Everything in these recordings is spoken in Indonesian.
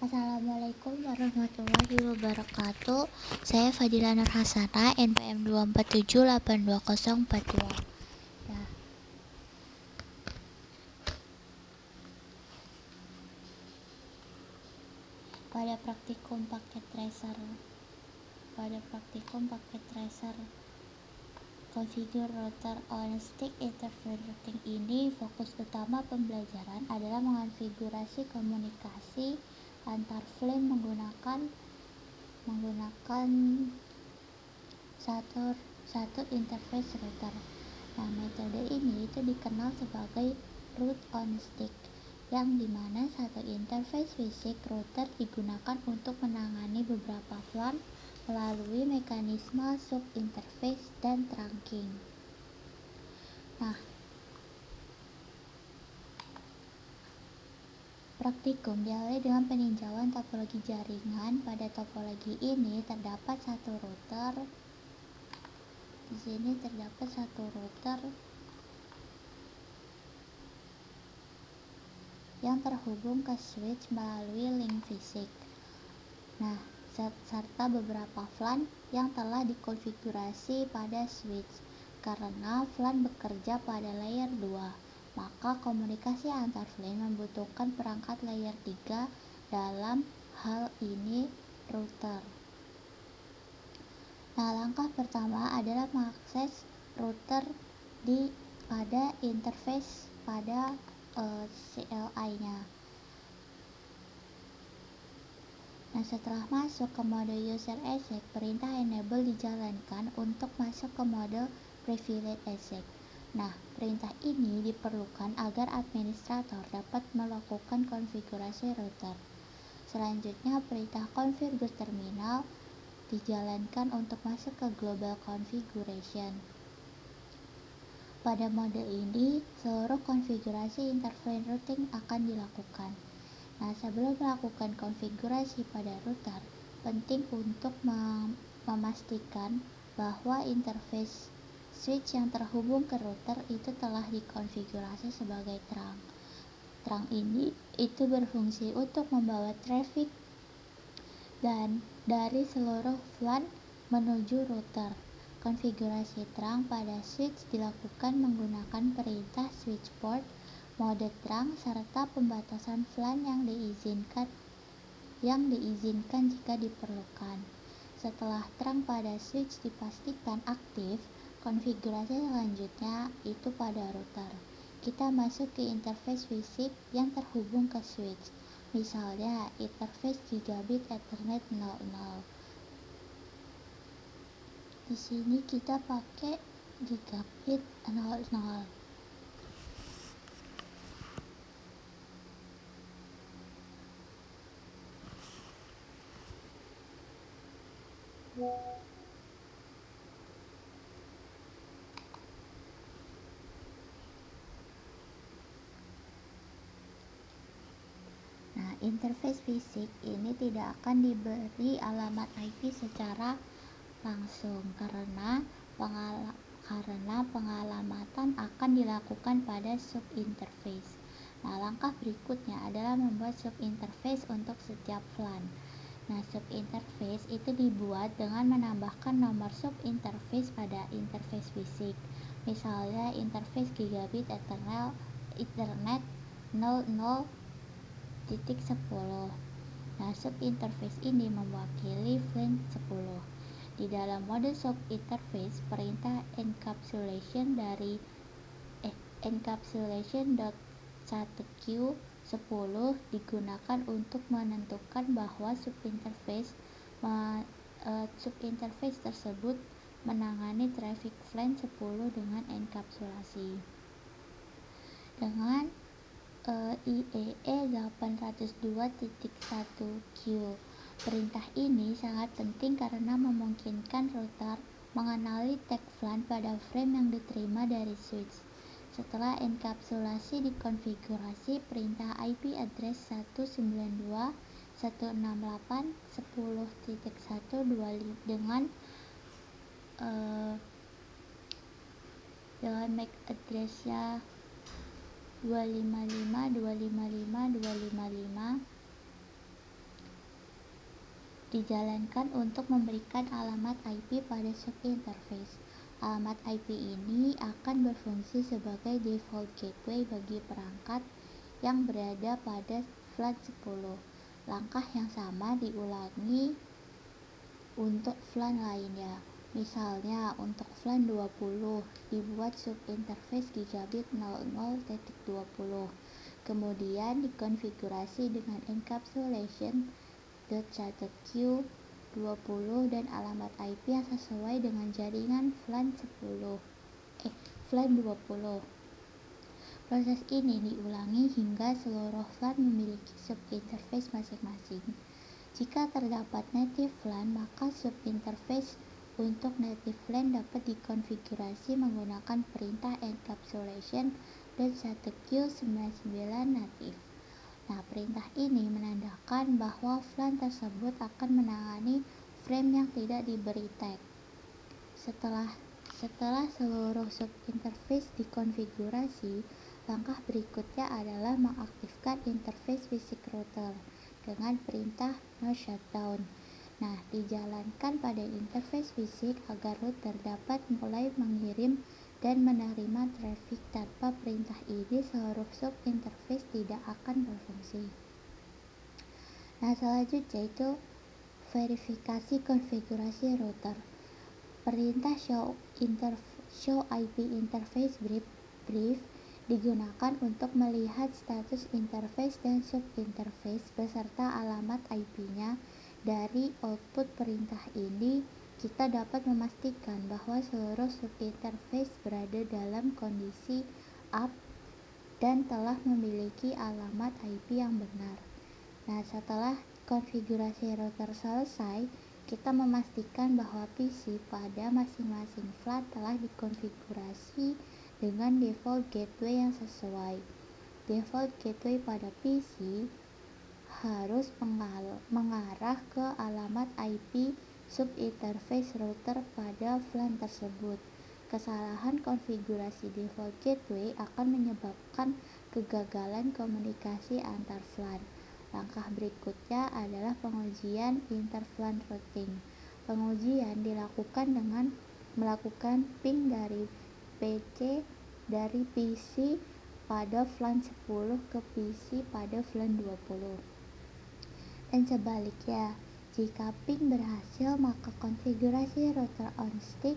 Assalamualaikum warahmatullahi wabarakatuh. Saya Fadila Nur Hasanah, NPM 247820042. Nah, pada praktikum paket tracer configure router on stick interface routing ini, fokus utama pembelajaran adalah mengonfigurasi komunikasi antar FLAN menggunakan satu interface router. Nah, metode ini itu dikenal sebagai root on stick, yang dimana satu interface fisik router digunakan untuk menangani beberapa FLAN melalui mekanisme subinterface dan trunking. Nah, praktikum diawali dengan peninjauan topologi jaringan. Pada topologi ini terdapat satu router. Di sini terdapat satu router yang terhubung ke switch melalui link fisik. Nah, serta beberapa FLAN yang telah dikonfigurasi pada switch. Karena FLAN bekerja pada layer 2, maka komunikasi antar FLAN membutuhkan perangkat layer 3, dalam hal ini router. Nah, langkah pertama adalah mengakses router pada interface pada CLI-nya. Nah, setelah masuk ke mode user exec, perintah enable dijalankan untuk masuk ke mode privilege exec. Nah, perintah ini diperlukan agar administrator dapat melakukan konfigurasi router. Selanjutnya, perintah configure terminal dijalankan untuk masuk ke global configuration. Pada mode ini, seluruh konfigurasi interface routing akan dilakukan. Nah, sebelum melakukan konfigurasi pada router, penting untuk memastikan bahwa interface switch yang terhubung ke router itu telah dikonfigurasi sebagai trunk. Trunk ini itu berfungsi untuk membawa traffic dan dari seluruh FLAN menuju router. Konfigurasi trunk pada switch dilakukan menggunakan perintah switch port, mode trunk, serta pembatasan FLAN yang diizinkan jika diperlukan. Setelah trunk pada switch dipastikan aktif, konfigurasi selanjutnya itu pada router. Kita masuk ke interface fisik yang terhubung ke switch. Misalnya interface gigabit Ethernet 00. Di sini kita pakai gigabit 00. Nah, interface fisik ini tidak akan diberi alamat IP secara langsung karena pengalamatan akan dilakukan pada subinterface. Nah, langkah berikutnya adalah membuat subinterface untuk setiap FLAN. Nah, subinterface itu dibuat dengan menambahkan nomor subinterface pada interface fisik. Misalnya interface gigabit Ethernet 00.10. Nah, subinterface ini mewakili FLAN 10. Di dalam mode subinterface, perintah encapsulation.1q10 digunakan untuk menentukan bahwa subinterface tersebut menangani traffic FLAN 10 dengan enkapsulasi. Dengan IEE 802.1q. Perintah ini sangat penting karena memungkinkan router mengenali tag FLAN pada frame yang diterima dari switch. Setelah enkapsulasi dikonfigurasi, perintah IP address 192.168.10.1 dengan MAC address-nya 255.255.255 dijalankan untuk memberikan alamat IP pada subinterface. Alamat IP ini akan berfungsi sebagai default gateway bagi perangkat yang berada pada VLAN 10. Langkah yang sama diulangi untuk VLAN lainnya. Misalnya untuk VLAN 20 dibuat subinterface gigabit 00.20, kemudian dikonfigurasi dengan encapsulation .1q 20 dan alamat IP yang sesuai dengan jaringan VLAN 20. Proses ini diulangi hingga seluruh VLAN memiliki subinterface masing-masing. Jika terdapat native VLAN, maka subinterface untuk native VLAN dapat dikonfigurasi menggunakan perintah encapsulation .1q99 native. Nah, perintah ini menandakan bahwa VLAN tersebut akan menangani frame yang tidak diberi tag. Setelah seluruh subinterface dikonfigurasi, langkah berikutnya adalah mengaktifkan interface fisik router dengan perintah no shutdown. Nah, dijalankan pada interface fisik agar router dapat mulai mengirim dan menerima traffic. Tanpa perintah ini, seluruh subinterface tidak akan berfungsi. Nah, selanjutnya itu verifikasi konfigurasi router. Perintah show IP interface brief digunakan untuk melihat status interface dan subinterface beserta alamat IP-nya. Dari output perintah ini, kita dapat memastikan bahwa seluruh subinterface berada dalam kondisi up dan telah memiliki alamat IP yang benar. Nah, setelah konfigurasi router selesai, kita memastikan bahwa PC pada masing-masing VLAN telah dikonfigurasi dengan default gateway yang sesuai. Default gateway pada PC harus mengarah ke alamat IP subinterface router pada VLAN tersebut. Kesalahan konfigurasi default gateway akan menyebabkan kegagalan komunikasi antar VLAN. Langkah berikutnya adalah pengujian inter-VLAN routing. Pengujian dilakukan dengan melakukan ping dari PC pada VLAN 10 ke PC pada VLAN 20. Dan sebaliknya, jika ping berhasil, maka konfigurasi router on stick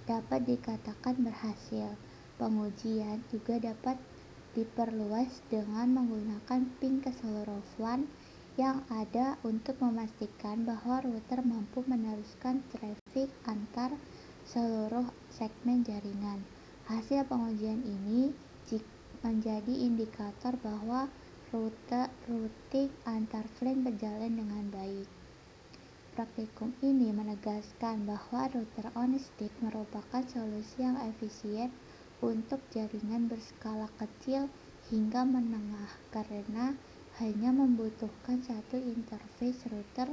dapat dikatakan berhasil. Pengujian juga dapat diperluas dengan menggunakan ping ke seluruh VLAN yang ada untuk memastikan bahwa router mampu meneruskan traffic antar seluruh segmen jaringan. Hasil pengujian ini menjadi indikator bahwa routing antar VLAN berjalan dengan baik. Praktikum ini menegaskan bahwa router on stick merupakan solusi yang efisien untuk jaringan berskala kecil hingga menengah karena hanya membutuhkan satu interface router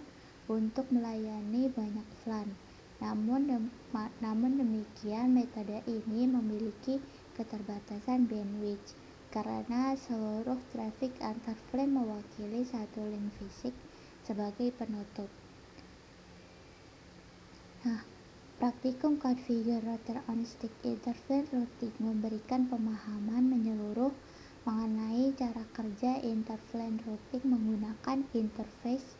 untuk melayani banyak VLAN. Namun demikian, metode ini memiliki keterbatasan bandwidth karena seluruh traffic antar VLAN mewakili satu link fisik sebagai penutup. Nah, praktikum configure router on stick inter-VLAN routing memberikan pemahaman menyeluruh mengenai cara kerja inter-VLAN routing menggunakan interface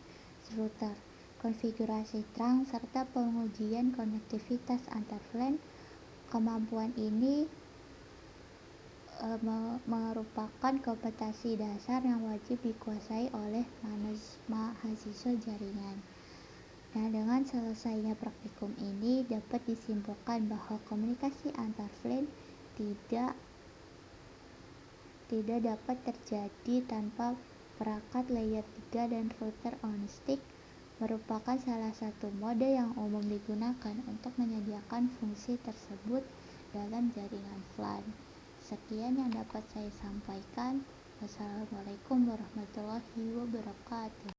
router, konfigurasi trunk, serta pengujian konektivitas antar VLAN. Kemampuan ini merupakan kompetensi dasar yang wajib dikuasai oleh mahasiswa jaringan. Nah, dengan selesainya praktikum ini dapat disimpulkan bahwa komunikasi antar VLAN tidak dapat terjadi tanpa perangkat layer 3 dan router on stick merupakan salah satu mode yang umum digunakan untuk menyediakan fungsi tersebut dalam jaringan VLAN. Sekian yang dapat saya sampaikan. Wassalamualaikum warahmatullahi wabarakatuh.